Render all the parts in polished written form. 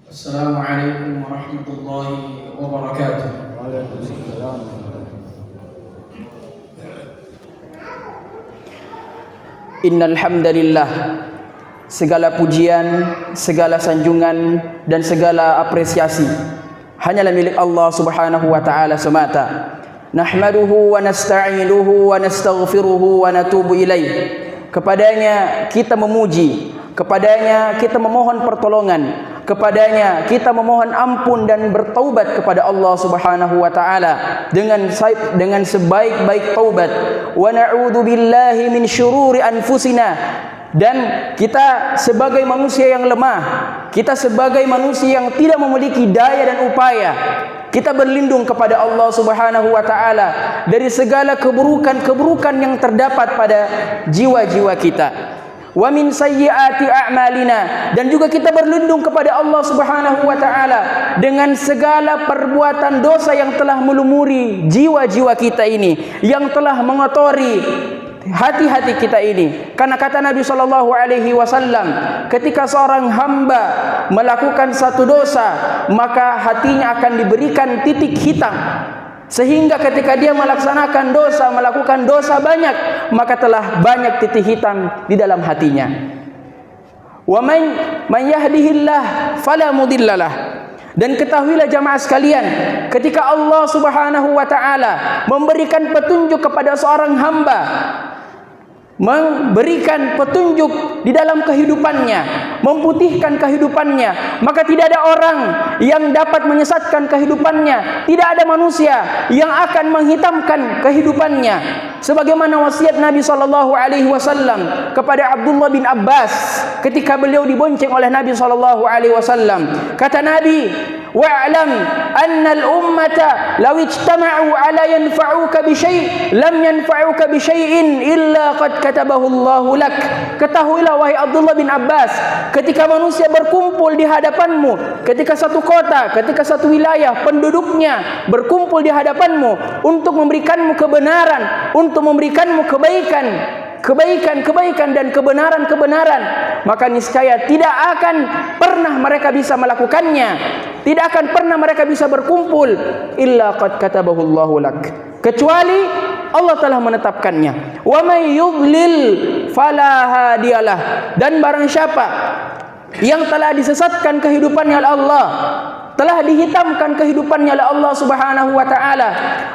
Assalamualaikum warahmatullahi wabarakatuh. Waalaikumsalam. Innal hamdalillah, segala pujian, segala sanjungan dan segala apresiasi hanyalah milik Allah Subhanahu wa taala semata. Nahmaduhu wa nasta'inuhu wa nastaghfiruhu wa natubu ilaih. Kepadanya kita memuji, kepadanya kita memohon pertolongan, kepadanya kita memohon ampun dan bertaubat kepada Allah Subhanahu wa taala dengan sebaik-baik taubat. Wa na'udzu billahi min syururi anfusina, dan kita sebagai manusia yang lemah, kita sebagai manusia yang tidak memiliki daya dan upaya, kita berlindung kepada Allah Subhanahu wa taala dari segala keburukan-keburukan yang terdapat pada jiwa-jiwa kita. Wa min sayyiati a'malina, dan juga kita berlindung kepada Allah Subhanahu wa taala dengan segala perbuatan dosa yang telah melumuri jiwa-jiwa kita ini, yang telah mengotori hati-hati kita ini. Karena kata Nabi sallallahu alaihi wasallam, ketika seorang hamba melakukan satu dosa, maka hatinya akan diberikan titik hitam, sehingga ketika dia melaksanakan dosa, melakukan dosa banyak, maka telah banyak titik hitam di dalam hatinya. Wa man yahdihillah fala mudhillalah. Dan ketahuilah jamaah sekalian, ketika Allah Subhanahu wa taala memberikan petunjuk kepada seorang hamba, memberikan petunjuk di dalam kehidupannya, memutihkan kehidupannya, maka tidak ada orang yang dapat menyesatkan kehidupannya, tidak ada manusia yang akan menghitamkan kehidupannya. Sebagaimana wasiat Nabi sallallahu alaihi wasallam kepada Abdullah bin Abbas ketika beliau dibonceng oleh Nabi sallallahu alaihi wasallam. Kata Nabi, wa'lam anna al-ummata law ijtama'u ala yanfa'uka bi syai' lam yanfa'uka bi syai'in illa qad katabahu Allahu lak. Ketahuilah wahai Abdullah bin Abbas, ketika manusia berkumpul di hadapanmu, ketika satu kota, ketika satu wilayah penduduknya berkumpul di hadapanmu untuk memberikanmu kebenaran, untuk memberikanmu kebaikan dan kebenaran, maka niscaya tidak akan pernah mereka bisa melakukannya, tidak akan pernah mereka bisa berkumpul illa qad katabahu Allahu lak, kecuali Allah telah menetapkannya. Wa may yudlil fala hadiyalah, dan barang siapa yang telah disesatkan kehidupannya oleh Allah, telah dihitamkan kehidupannya oleh Allah Subhanahu wa taala,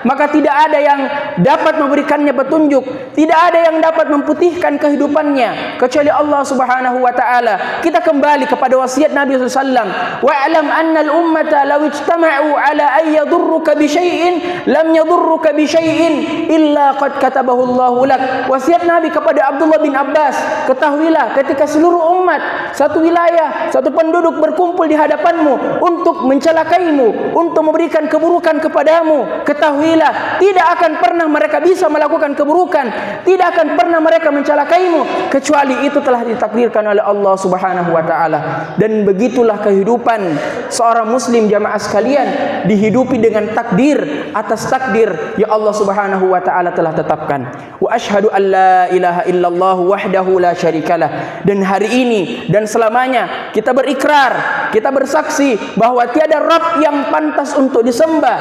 maka tidak ada yang dapat memberikannya petunjuk, tidak ada yang dapat memutihkan kehidupannya kecuali Allah Subhanahu wa taala. Kita kembali kepada wasiat Nabi sallallahu alaihi wasallam, wa'lam anna al-ummata law ijtama'u ala an yadurruka bi syai'in lam yadurruka bi syai'in illa qad katabahu Allahu lak. Wasiat Nabi kepada Abdullah bin Abbas, ketahuilah ketika seluruh umat, satu wilayah, satu penduduk berkumpul di hadapanmu untuk mencelakaimu, untuk memberikan keburukan kepadamu, ketahuilah tidak akan pernah mereka bisa melakukan keburukan, tidak akan pernah mereka mencelakaimu, kecuali itu telah ditakdirkan oleh Allah Subhanahu wa taala. Dan begitulah kehidupan seorang muslim jamaah sekalian, dihidupi dengan takdir atas takdir yang Allah Subhanahu wa taala telah tetapkan. Wa asyhadu an la ilaha illallah wahdahu la syarikalah. Dan hari ini dan selamanya kita berikrar, kita bersaksi bahwa tiada Rabb yang pantas untuk disembah,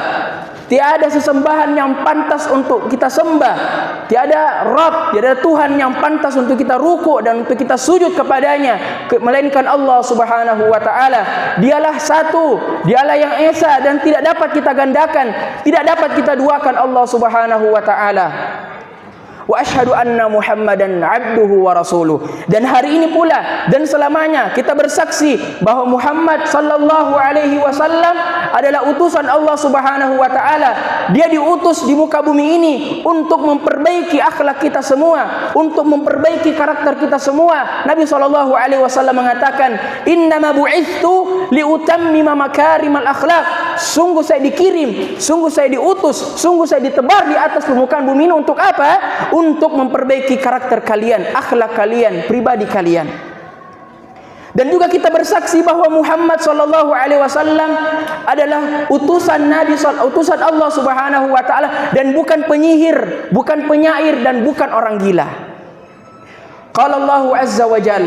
tiada sesembahan yang pantas untuk kita sembah, tiada Rabb, tiada Tuhan yang pantas untuk kita rukuk dan untuk kita sujud kepadanya, melainkan Allah Subhanahu wa taala. Dialah satu, dialah yang esa dan tidak dapat kita gandakan, tidak dapat kita duakan Allah Subhanahu wa taala. Wa asyhadu anna Muhammadan abduhu wa rasuluh. Dan hari ini pula dan selamanya kita bersaksi bahwa Muhammad sallallahu alaihi wasallam adalah utusan Allah Subhanahu wa taala. Dia diutus di muka bumi ini untuk memperbaiki akhlak kita semua, untuk memperbaiki karakter kita semua. Nabi sallallahu alaihi wasallam mengatakan, "Innama bu'itsu liutammima makarimal akhlak." Sungguh saya dikirim, sungguh saya diutus, sungguh saya ditebar di atas permukaan bumi ini untuk apa? Untuk memperbaiki karakter kalian, akhlak kalian, pribadi kalian. Dan juga kita bersaksi bahwa Muhammad sallallahu alaihi wasallam adalah utusan Nabi, utusan Allah Subhanahu wa taala, dan bukan penyihir, bukan penyair, dan bukan orang gila. Qala Allahu azza wa jal.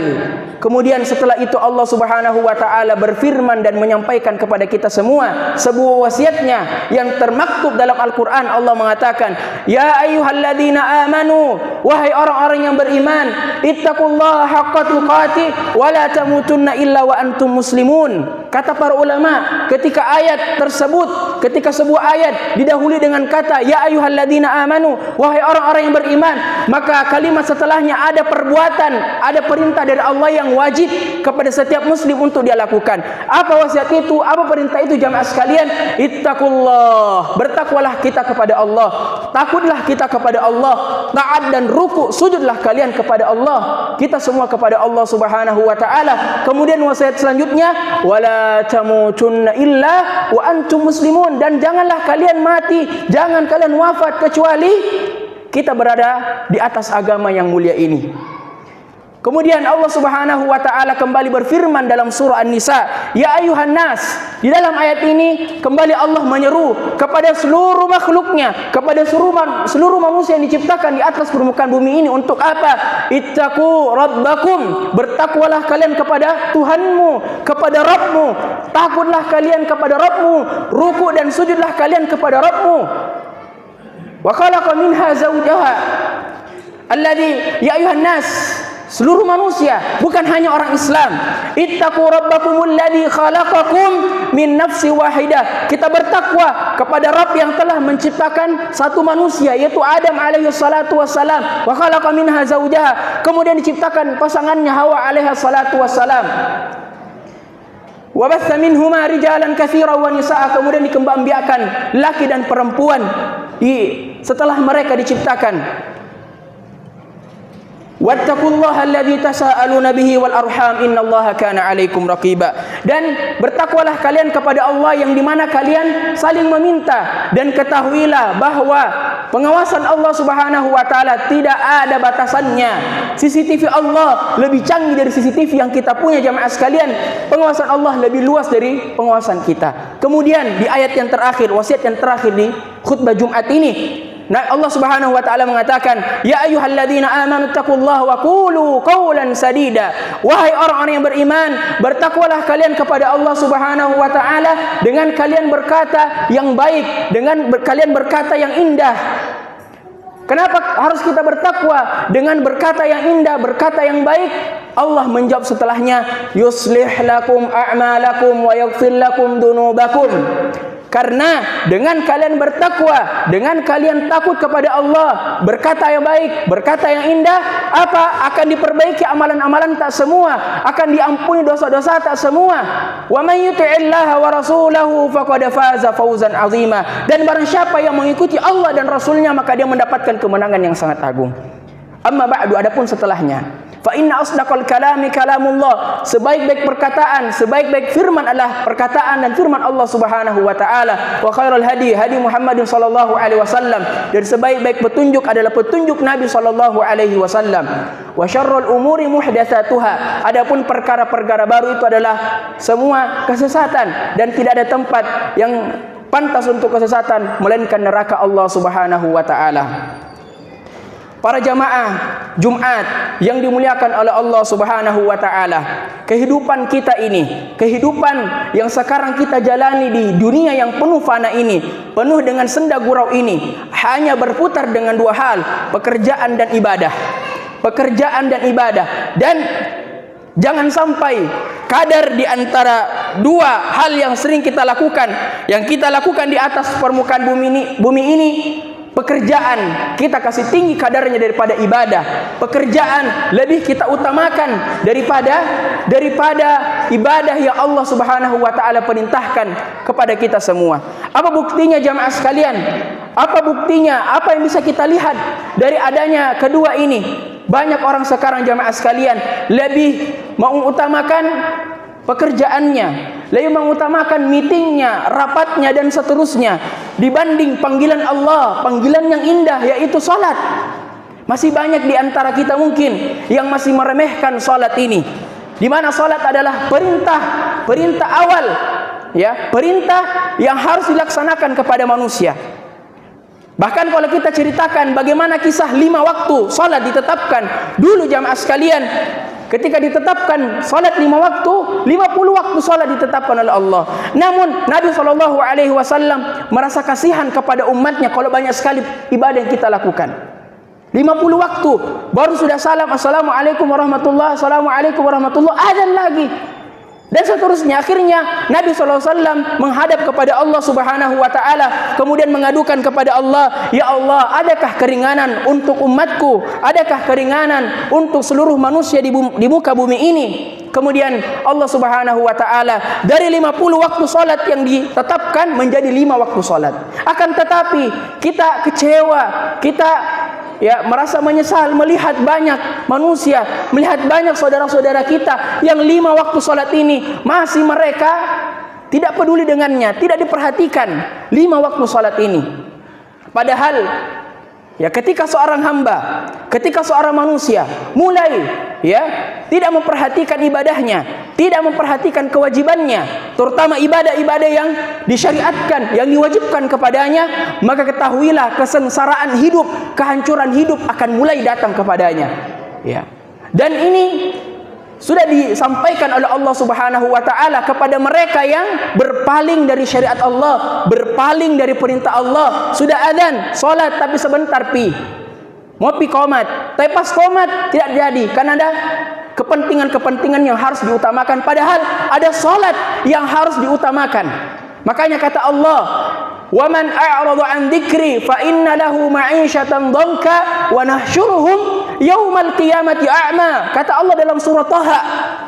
Kemudian setelah itu Allah Subhanahu wa taala berfirman dan menyampaikan kepada kita semua sebuah wasiatnya yang termaktub dalam Al-Qur'an. Allah mengatakan, "Ya ayyuhalladzina amanu, wahai orang-orang yang beriman, ittaqullaha haqqa tuqatih wa la tamutunna illa wa antum muslimun." Kata para ulama, ketika ayat tersebut, ketika sebuah ayat didahului dengan kata ya ayyuhalladzina amanu, wahai orang-orang yang beriman, maka kalimat setelahnya ada perbuatan, ada perintah dari Allah yang wajib kepada setiap muslim untuk dia lakukan. Apa wasiat itu? Apa perintah itu jamaah sekalian? Ittaqullah, bertakwalah kita kepada Allah, takutlah kita kepada Allah, taat dan ruku sujudlah kalian kepada Allah, kita semua kepada Allah Subhanahu wa taala. Kemudian wasiat selanjutnya, wala tamutunna illa wa antum muslimun, dan janganlah kalian mati, jangan kalian wafat kecuali kita berada di atas agama yang mulia ini. Kemudian Allah Subhanahu wa taala kembali berfirman dalam surah An-Nisa, ya ayuhan nas. Di dalam ayat ini kembali Allah menyeru kepada seluruh makhluknya, kepada seluruh manusia yang diciptakan di atas permukaan bumi ini untuk apa? Ittaqu rabbakum, bertakwalah kalian kepada Tuhanmu, kepada Rabbmu, takutlah kalian kepada Rabbmu, ruku dan sujudlah kalian kepada Rabbmu. Wa khalaqa minha zawjaha alladhi, ya ayuhan nas, seluruh manusia, bukan hanya orang Islam. Ittaqu rabbakumul ladzi khalaqakum min nafsi wahidah. Kita bertakwa kepada Rabb yang telah menciptakan satu manusia, yaitu Adam alaihi salatu wassalam. Wa khalaqa minha zawjaha, kemudian diciptakan pasangannya Hawa alaiha salatu wassalam. Wa batha minhuma rijalan katsiran wa nisaa, kemudian dikembangbiakan laki dan perempuan setelah mereka diciptakan. Wattaqullaha alladzi tasaaluna bihi wal arham innallaha kana 'alaikum raqiba. Dan bertakwalah kalian kepada Allah yang dimana kalian saling meminta, dan ketahuilah bahwa pengawasan Allah Subhanahu wa taala tidak ada batasannya. CCTV Allah lebih canggih dari CCTV yang kita punya jamaah sekalian. Pengawasan Allah lebih luas dari pengawasan kita. Kemudian di ayat yang terakhir, wasiat yang terakhir di khutbah Jumat ini, Allah Subhanahu wa taala mengatakan, ya ayyuhalladzina amanu taqullaha wa qulu qawlan sadida. Wahai orang-orang yang beriman, bertakwalah kalian kepada Allah Subhanahu wa taala dengan kalian berkata yang baik, dengan kalian berkata yang indah. Kenapa harus kita bertakwa dengan berkata yang indah, berkata yang baik? Allah menjawab setelahnya, yuslih lakum a'malakum wa yaghfir lakum dunubakum. Karena dengan kalian bertakwa, dengan kalian takut kepada Allah, berkata yang baik, berkata yang indah, apa? Akan diperbaiki amalan-amalan tak semua, akan diampuni dosa-dosa tak semua. Wa may yuti'illaha wa rasulahu faqad faza fawzan 'azima. Dan barang siapa yang mengikuti Allah dan Rasulnya, maka dia mendapatkan kemenangan yang sangat agung. Amma ba'du, adapun setelahnya, fa inna asdaqal kalami kalamullah, sebaik-baik perkataan, sebaik-baik firman adalah perkataan dan firman Allah Subhanahu wa taala. Wa khairul hadi hadi Muhammadin sallallahu alaihi wasallam, dan sebaik-baik petunjuk adalah petunjuk Nabi sallallahu alaihi wasallam. Wa syarrul umuri muhdatsatuha, adapun perkara-perkara baru itu adalah semua kesesatan, dan tidak ada tempat yang pantas untuk kesesatan melainkan neraka Allah Subhanahu wa taala. Para jamaah Jumat yang dimuliakan oleh Allah Subhanahu wa taala, kehidupan kita ini, kehidupan yang sekarang kita jalani di dunia yang penuh fana ini, penuh dengan senda gurau ini, hanya berputar dengan dua hal, pekerjaan dan ibadah. Pekerjaan dan ibadah. Dan jangan sampai kadar di antara dua hal yang sering kita lakukan, yang kita lakukan di atas permukaan bumi ini, pekerjaan kita kasih tinggi kadarnya daripada ibadah. Pekerjaan lebih kita utamakan daripada ibadah yang Allah Subhanahu wa taala perintahkan kepada kita semua. Apa buktinya jamaah sekalian? Apa buktinya? Apa yang bisa kita lihat dari adanya kedua ini? Banyak orang sekarang jamaah sekalian lebih mengutamakan pekerjaannya, lebih mengutamakan meetingnya, rapatnya dan seterusnya dibanding panggilan Allah, panggilan yang indah, yaitu salat. Masih banyak di antara kita mungkin yang masih meremehkan salat ini, di mana salat adalah perintah awal, ya, perintah yang harus dilaksanakan kepada manusia. Bahkan kalau kita ceritakan bagaimana kisah 5 waktu salat ditetapkan dulu jamaah sekalian, ketika ditetapkan salat 5 waktu, 50 waktu salat ditetapkan oleh Allah. Namun Nabi SAW merasa kasihan kepada umatnya kalau banyak sekali ibadah yang kita lakukan. 50 waktu baru sudah salam, assalamualaikum warahmatullahi, assalamualaikum warahmatullahi, azan lagi. Dan seterusnya. Akhirnya Nabi SAW menghadap kepada Allah Subhanahu wa Ta'ala, kemudian mengadukan kepada Allah, ya Allah, adakah keringanan untuk umatku? Adakah keringanan untuk seluruh manusia di muka bumi ini? Kemudian Allah Subhanahu wa Ta'ala dari 50 waktu salat yang ditetapkan menjadi 5 waktu salat. Akan tetapi kita kecewa, kita merasa menyesal melihat banyak manusia, melihat banyak saudara-saudara kita yang 5 waktu salat ini masih mereka tidak peduli dengannya, tidak diperhatikan 5 waktu salat ini. Padahal ketika seorang hamba, ketika seorang manusia mulai tidak memperhatikan ibadahnya, tidak memperhatikan kewajibannya, terutama ibadah-ibadah yang disyariatkan, yang diwajibkan kepadanya, maka ketahuilah kesengsaraan hidup, kehancuran hidup akan mulai datang kepadanya. Dan ini sudah disampaikan oleh Allah Subhanahu wa Ta'ala kepada mereka yang berpaling dari syariat Allah, berpaling dari perintah Allah. Sudah adzan, salat tapi sebentar mau qomat, tapi pas qomat tidak jadi karena ada kepentingan-kepentingan yang harus diutamakan, padahal ada salat yang harus diutamakan. Makanya kata Allah, wa man a'rada an dzikri fa inna lahu ma'isyatan dhanka wa nahsyuruhum yaumal qiyamati a'ma. Kata Allah dalam surah Thaha,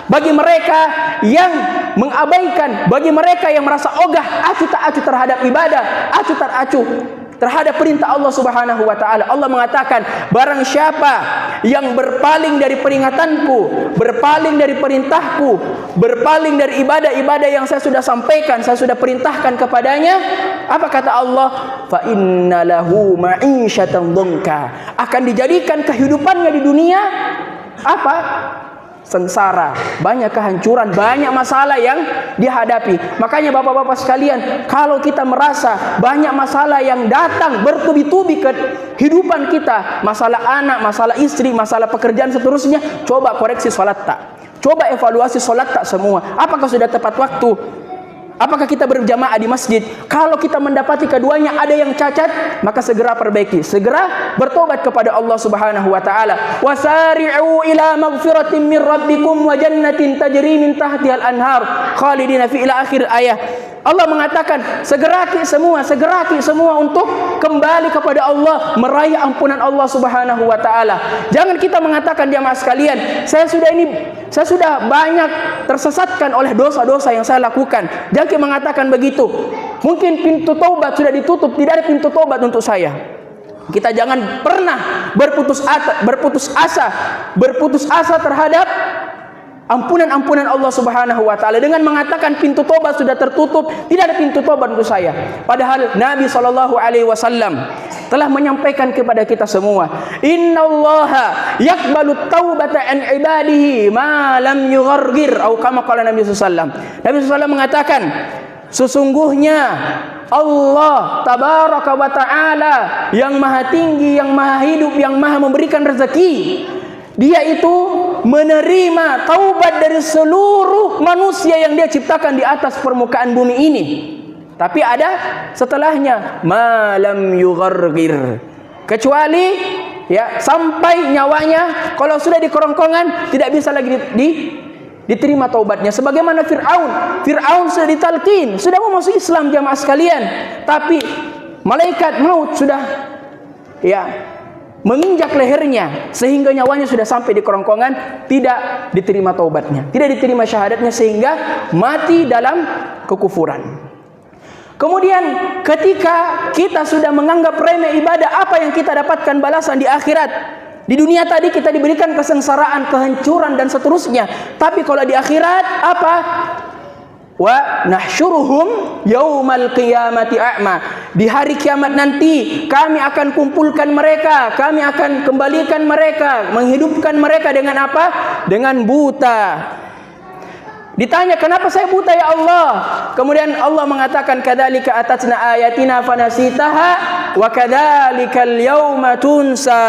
bagi mereka yang mengabaikan, bagi mereka yang merasa ogah, acuh tak acuh terhadap ibadah, acuh tak acuh terhadap perintah Allah Subhanahu wa Ta'ala, Allah mengatakan, barang siapa yang berpaling dari peringatanku, berpaling dari perintahku, berpaling dari ibadah-ibadah yang saya sudah sampaikan, saya sudah perintahkan kepadanya, apa kata Allah? Fa inna lahu ma'isyatan dhanka, akan dijadikan kehidupannya di dunia apa? Sengsara, banyak kehancuran, banyak masalah yang dihadapi. Makanya bapak-bapak sekalian, kalau kita merasa banyak masalah yang datang bertubi-tubi ke kehidupan kita, masalah anak, masalah istri, masalah pekerjaan seterusnya, coba koreksi salat tak, coba evaluasi salat tak semua, apakah sudah tepat waktu, apakah kita berjamaah di masjid. Kalau kita mendapati keduanya ada yang cacat, maka segera perbaiki, segera bertobat kepada Allah Subhanahu wa Ta'ala. Wasari'u ila maghfiratin min rabbikum wa jannatin tajri min tahtihal anhar khalidina fi, ila akhir ayat. Allah mengatakan segeraki semua untuk kembali kepada Allah, meraih ampunan Allah Subhanahu wa Ta'ala. Jangan kita mengatakan jamaah sekalian, saya sudah banyak tersesatkan oleh dosa-dosa yang saya lakukan. Jangan kita mengatakan begitu. Mungkin pintu taubat sudah ditutup, tidak ada pintu taubat untuk saya. Kita jangan pernah berputus asa terhadap ampunan Allah Subhanahu wa Ta'ala dengan mengatakan pintu tobat sudah tertutup, tidak ada pintu tobat untuk saya. Padahal Nabi SAW telah menyampaikan kepada kita semua, innallaha yaqbalu taubata an ibadihi ma lam yughargir, atau kama qala Nabi SAW. Nabi SAW mengatakan, sesungguhnya Allah tabaraka wa ta'ala yang maha tinggi, yang maha hidup, yang maha memberikan rezeki, Dia itu menerima taubat dari seluruh manusia yang Dia ciptakan di atas permukaan bumi ini. Tapi ada setelahnya, malam yughargir, kecuali sampai nyawanya, kalau sudah di kerongkongan tidak bisa lagi diterima taubatnya. Sebagaimana Fir'aun sudah ditalqin, sudah mau masuk Islam jamaah sekalian, tapi malaikat maut sudah menginjak lehernya sehingga nyawanya sudah sampai di kerongkongan, tidak diterima taubatnya, tidak diterima syahadatnya, sehingga mati dalam kekufuran. Kemudian ketika kita sudah menganggap remeh ibadah, apa yang kita dapatkan balasan di akhirat? Di dunia tadi kita diberikan kesengsaraan, kehancuran dan seterusnya. Tapi kalau di akhirat apa? Wa nahsyuruhum yaumal qiyamati a'ma. Di hari kiamat nanti kami akan kumpulkan mereka, kami akan kembalikan mereka, menghidupkan mereka dengan apa? Dengan buta. Ditanya, kenapa saya buta ya Allah? Kemudian Allah mengatakan, kadzalika atatna ayatina fanasitaha wa kadzalikal yauma tunsa.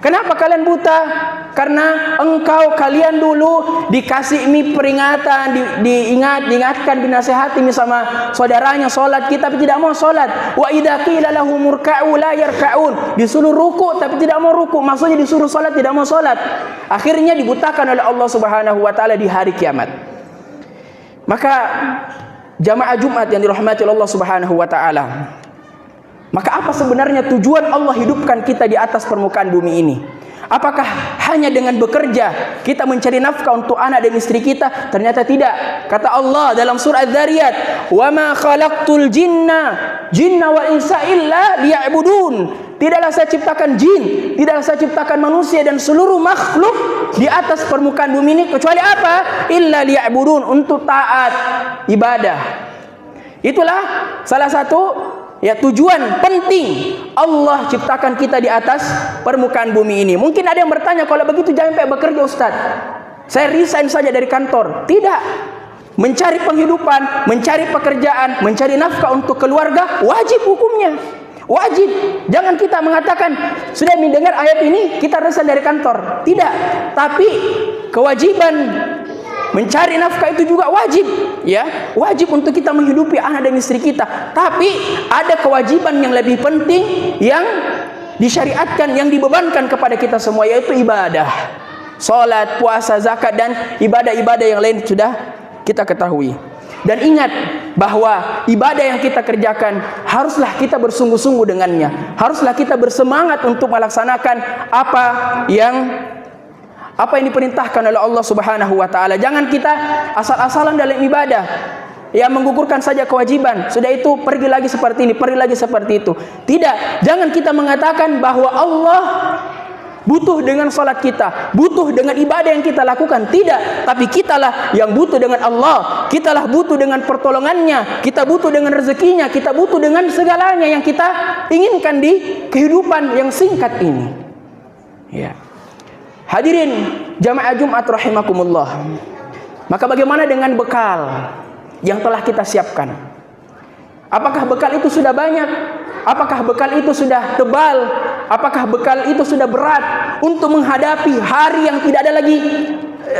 Kenapa kalian buta? Karena kalian dulu dikasih peringatan, diingatkan, dinasehati sama saudaranya salat, kita tapi tidak mau salat. Wa idza qila lahum murka'u la yarka'un. Disuruh ruku tapi tidak mau ruku, maksudnya disuruh salat tidak mau salat. Akhirnya dibutakan oleh Allah Subhanahu wa taala di hari kiamat. Maka jamaah Jumat yang dirahmati Allah Subhanahu wa taala, maka apa sebenarnya tujuan Allah hidupkan kita di atas permukaan bumi ini? Apakah hanya dengan bekerja kita mencari nafkah untuk anak dan istri kita? Ternyata tidak. Kata Allah dalam surah Az-Zariyat, "Wa ma khalaqtul jinna wal insa illa liya'budun." Tidaklah saya ciptakan jin, tidaklah saya ciptakan manusia dan seluruh makhluk di atas permukaan bumi ini kecuali apa? Illa liya'budun, untuk taat, ibadah. Itulah salah satu tujuan penting Allah ciptakan kita di atas permukaan bumi ini. Mungkin ada yang bertanya, kalau begitu jangan sampai bekerja Ustaz, saya resign saja dari kantor. Tidak. Mencari penghidupan, mencari pekerjaan, mencari nafkah untuk keluarga wajib hukumnya. Wajib. Jangan kita mengatakan sudah mendengar ayat ini kita resign dari kantor. Tidak. Tapi kewajiban mencari nafkah itu juga wajib, ya, wajib untuk kita menghidupi anak dan istri kita. Tapi ada kewajiban yang lebih penting yang disyariatkan, yang dibebankan kepada kita semua, yaitu ibadah. Salat, puasa, zakat dan ibadah-ibadah yang lain sudah kita ketahui. Dan ingat bahwa ibadah yang kita kerjakan haruslah kita bersungguh-sungguh dengannya. Haruslah kita bersemangat untuk melaksanakan apa yang diperintahkan oleh Allah Subhanahu wa taala. Jangan kita asal-asalan dalam ibadah, ya, menggugurkan saja kewajiban. Sudah itu pergi lagi seperti ini, pergi lagi seperti itu. Tidak, jangan kita mengatakan bahwa Allah butuh dengan salat kita, butuh dengan ibadah yang kita lakukan. Tidak, tapi kitalah yang butuh dengan Allah. Kitalah butuh dengan pertolongannya, kita butuh dengan rezekinya, kita butuh dengan segalanya yang kita inginkan di kehidupan yang singkat ini. Ya. Hadirin jamaah Jumat rahimakumullah. Maka bagaimana dengan bekal yang telah kita siapkan? Apakah bekal itu sudah banyak? Apakah bekal itu sudah tebal? Apakah bekal itu sudah berat untuk menghadapi hari yang tidak ada lagi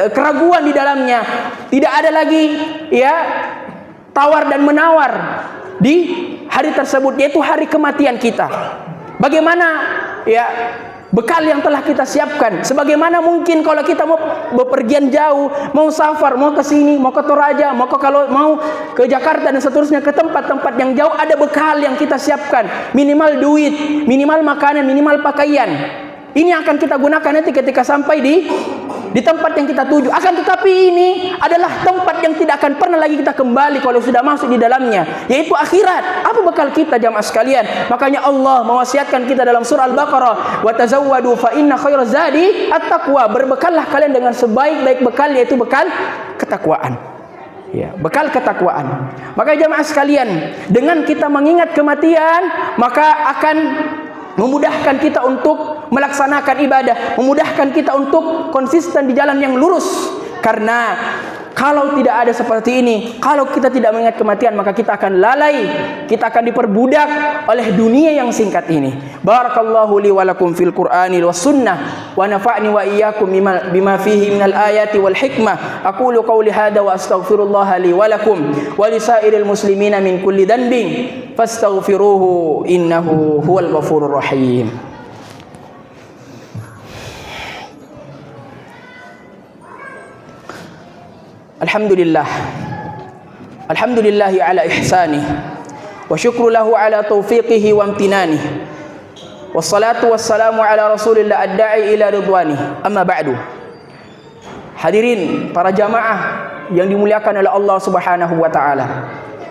keraguan di dalamnya? Tidak ada lagi tawar dan menawar di hari tersebut, yaitu hari kematian kita. Bagaimana bekal yang telah kita siapkan? Sebagaimana mungkin kalau kita mau bepergian jauh, mau safar, mau ke sini, mau ke Toraja, mau ke Jakarta dan seterusnya, ke tempat-tempat yang jauh, ada bekal yang kita siapkan. Minimal duit, minimal makanan, minimal pakaian. Ini akan kita gunakan nanti ketika sampai di tempat yang kita tuju. Akan tetapi ini adalah tempat yang tidak akan pernah lagi kita kembali kalau sudah masuk di dalamnya, yaitu akhirat. Apa bekal kita jamaah sekalian? Makanya Allah mewasiatkan kita dalam surah Al-Baqarah, "Wa tazawwadu fa inna khairaz zadi at-taqwa." Berbekallah kalian dengan sebaik-baik bekal, yaitu bekal ketakwaan. Ya, bekal ketakwaan. Maka jamaah sekalian, dengan kita mengingat kematian, maka akan memudahkan kita untuk melaksanakan ibadah, memudahkan kita untuk konsisten di jalan yang lurus. Karena kalau tidak ada seperti ini, kalau kita tidak mengingat kematian, maka kita akan lalai, kita akan diperbudak oleh dunia yang singkat ini. Barakallahu li wa lakum fil Qur'ani was sunnah wa nafa'ni wa iyyakum bima fihi minal ayati wal hikmah. Aqulu qawli hadza wa astaghfirullah li wa lakum wa li sa'iril muslimina min kulli dhanbin fastaghfiruhu innahu huwal ghafurur rahim. Alhamdulillah, alhamdulillahi ala ihsanih, wa syukru lahu ala taufiqihi wa amtinanihi, wassalatu wassalamu ala rasulillah ad-da'i ila ridwanih. Amma ba'du. Hadirin para jamaah yang dimuliakan oleh Allah Subhanahu wa taala.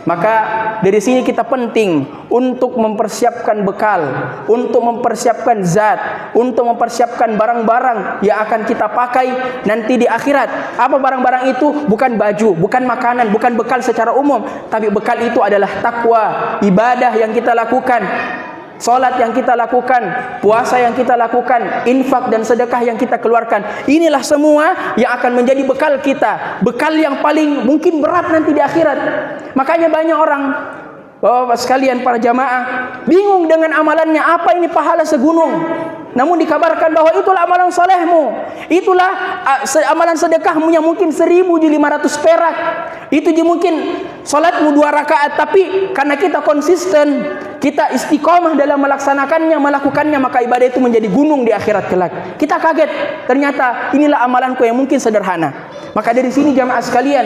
Maka dari sini kita penting untuk mempersiapkan bekal, untuk mempersiapkan zat, untuk mempersiapkan barang-barang yang akan kita pakai nanti di akhirat. Apa barang-barang itu? Bukan baju, bukan makanan, bukan bekal secara umum, tapi bekal itu adalah takwa, ibadah yang kita lakukan, salat yang kita lakukan, puasa yang kita lakukan, infak dan sedekah yang kita keluarkan. Inilah semua yang akan menjadi bekal kita, bekal yang paling mungkin berat nanti di akhirat. Makanya banyak orang Bapak-bapak sekalian, para jamaah, bingung dengan amalannya, apa ini pahala segunung. Namun dikabarkan bahwa itulah amalan solehmu, itulah amalan sedekahmu yang mungkin 1.500 perak. Itu mungkin salatmu 2 rakaat, tapi karena kita konsisten, kita istiqomah dalam melaksanakannya, melakukannya, maka ibadah itu menjadi gunung di akhirat kelak. Kita kaget, ternyata inilah amalanku yang mungkin sederhana. Maka dari sini jamaah sekalian,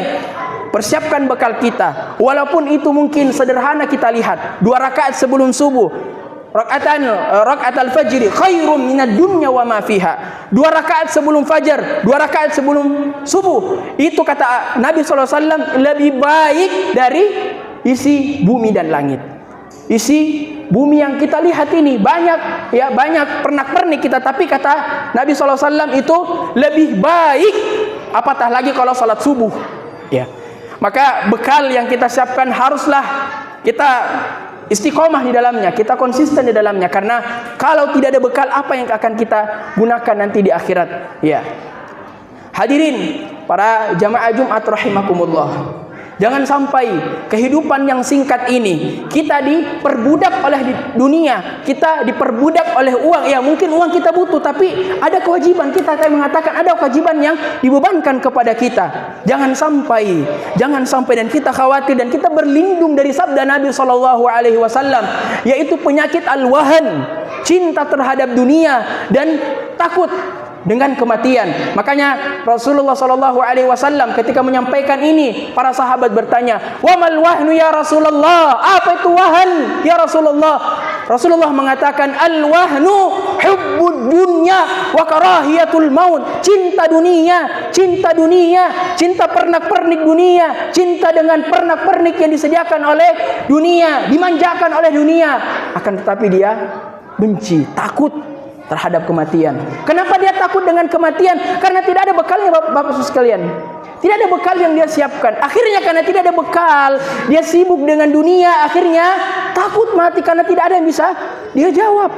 persiapkan bekal kita. Walaupun itu mungkin sederhana, kita lihat 2 rakaat sebelum subuh, rakaatul fajri khairum minad dunya wa ma fiha. 2 rakaat sebelum fajar, 2 rakaat sebelum subuh. Itu kata Nabi SAW lebih baik dari isi bumi dan langit. Isi bumi yang kita lihat ini banyak, ya, banyak pernak-pernik kita, tapi kata Nabi SAW itu lebih baik, apatah lagi kalau salat subuh, ya. Maka bekal yang kita siapkan haruslah kita istiqomah di dalamnya, kita konsisten di dalamnya, karena kalau tidak ada bekal, apa yang akan kita gunakan nanti di akhirat, ya. Hadirin para jamaah Jumat rahimakumullah, jangan sampai kehidupan yang singkat ini kita diperbudak oleh dunia, kita diperbudak oleh uang. Ya, mungkin uang kita butuh, tapi ada kewajiban, kita akan mengatakan ada kewajiban yang dibebankan kepada kita. Jangan sampai, dan kita khawatir dan kita berlindung dari sabda Nabi SAW, yaitu penyakit al-wahan, cinta terhadap dunia dan takut dengan kematian. Makanya Rasulullah SAW ketika menyampaikan ini, para sahabat bertanya, "Wa mal wahnu ya Rasulullah?" Apa itu wahan ya Rasulullah? Rasulullah mengatakan, "Al-wahnu hubbud dunya wa karahiyatul maut." Cinta dunia, cinta pernak-pernik dunia, cinta dengan pernak-pernik yang disediakan oleh dunia, dimanjakan oleh dunia. Akan tetapi dia benci, takut terhadap kematian. Kenapa dia takut dengan kematian? Karena tidak ada bekalnya, Bapak-bapak sekalian. Tidak ada bekal yang dia siapkan. Akhirnya karena tidak ada bekal, dia sibuk dengan dunia, akhirnya takut mati karena tidak ada yang bisa dia jawab.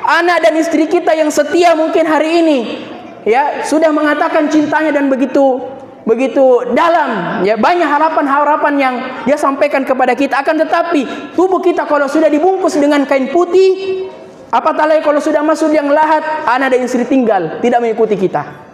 Anak dan istri kita yang setia mungkin hari ini, ya, sudah mengatakan cintanya dan begitu dalam, ya, banyak harapan-harapan yang dia sampaikan kepada kita. Akan tetapi tubuh kita kalau sudah dibungkus dengan kain putih, apatah lagi kalau sudah masuk yang lahat, anak dan istri tinggal, tidak mengikuti kita.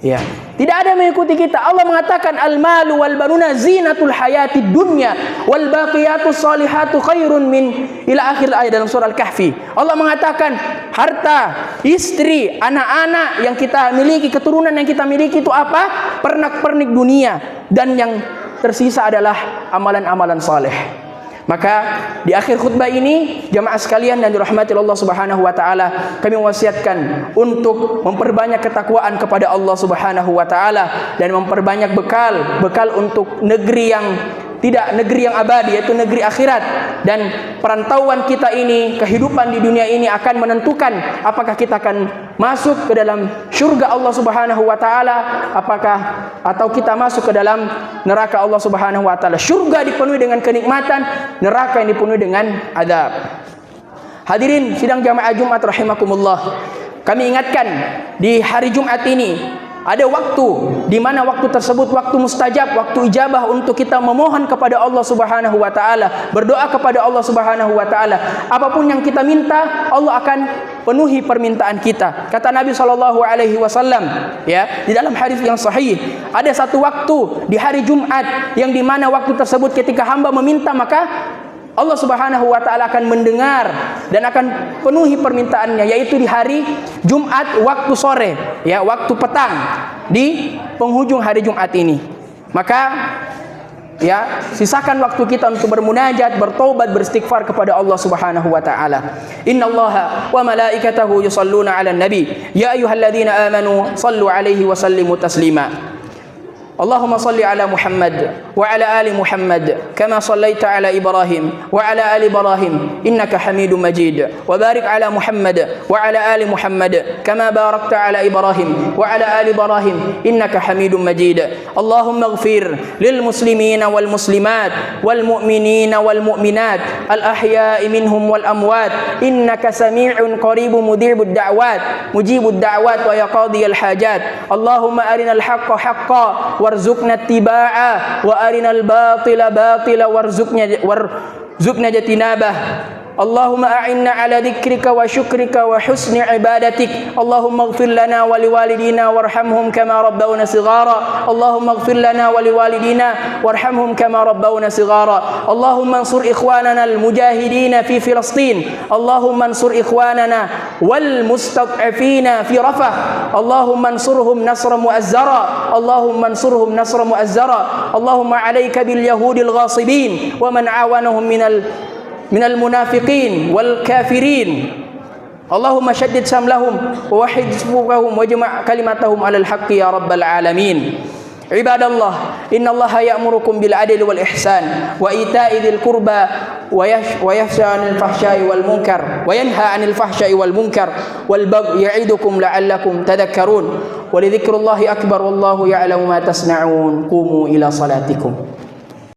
Ya, tidak ada mengikuti kita. Allah mengatakan al-malu wal banuna zinatul hayatid dunya wal baqiyatus salihatu khairun min ila akhir ayat dalam surah Al-Kahfi. Allah mengatakan harta, istri, anak-anak yang kita miliki, keturunan yang kita miliki itu apa? Pernak-pernik dunia, dan yang tersisa adalah amalan-amalan saleh. Maka di akhir khutbah ini, jamaah sekalian dan dirahmati Allah Subhanahu wa taala, kami mewasiatkan untuk memperbanyak ketakwaan kepada Allah Subhanahu wa taala dan memperbanyak bekal untuk negeri yang abadi, yaitu negeri akhirat. Dan perantauan kita ini, kehidupan di dunia ini akan menentukan apakah kita akan masuk ke dalam syurga Allah Subhanahu wa taala, atau kita masuk ke dalam neraka Allah Subhanahu wa taala. Syurga dipenuhi dengan kenikmatan, neraka yang dipenuhi dengan azab. Hadirin sidang jamaah Jumat rahimakumullah, kami ingatkan di hari Jumat ini ada waktu di mana waktu tersebut waktu mustajab, waktu ijabah untuk kita memohon kepada Allah Subhanahu wa taala, berdoa kepada Allah Subhanahu wa taala. Apapun yang kita minta, Allah akan penuhi permintaan kita. Kata Nabi SAW, ya, di dalam hadis yang sahih, ada satu waktu di hari Jumat yang di mana waktu tersebut ketika hamba meminta, maka Allah Subhanahu wa taala akan mendengar dan akan penuhi permintaannya, yaitu di hari Jumat waktu sore, ya, waktu petang, di penghujung hari Jumat ini. Maka, ya, sisakan waktu kita untuk bermunajat, bertobat, beristighfar kepada Allah Subhanahu wa taala. Innallaha wa malaikatahu yusholluna 'alan nabi ya ayyuhalladzina amanu shallu 'alaihi wa sallimu taslima. Allahumma salli ala Muhammad wa ala ali Muhammad kama sallaita ala Ibrahim wa ala ali Ibrahim innaka Hamidum Majid, wa barik ala Muhammad wa ala ali Muhammad kama barakta ala Ibrahim wa ala ali Ibrahim innaka Hamidum Majid. Allahumma ighfir lil muslimina wal muslimat wal mu'minina wal mu'minat al ahya'i minhum wal amwat innaka sami'un qaribun mujibud da'wat wa yaqdiyal hajat. Allahumma arinal haqqa haqqan warzuqna ittiba'a wa arinal batila batila warzuqna warzuqna jatinabah. Allahumma a'inna ala dzikrika wa syukrika wa husni ibadatik. Allahumma ighfir lana wa liwalidina warhamhum kama rabbawna shighara. Allahumma ighfir lana wa liwalidina warhamhum kama rabbawna shighara. Allahumma ansur ikhwanana al-mujahidin fi Filastin. Allahumma ansur ikhwanana wal mustad'afina fi Rafah. Allahumma ansurhum nasra mu'azzara. Allahumma ansurhum nasra mu'azzara. Allahumma 'alaika bil yahudil ghasibin wa man 'awanahum من المنافقين والكافرين. اللهم شدد شملهم ووحد صفوفهم واجمع كلمتهم على الحق يا رب العالمين. عباد الله إن الله يأمركم بالعدل والإحسان وإيتاء ذي القربى وينهى عن الفحشاء والمنكر والبغي يعظكم لعلكم تذكرون ولذكر الله أكبر والله يعلم ما تصنعون. قوموا إلى صلاتكم.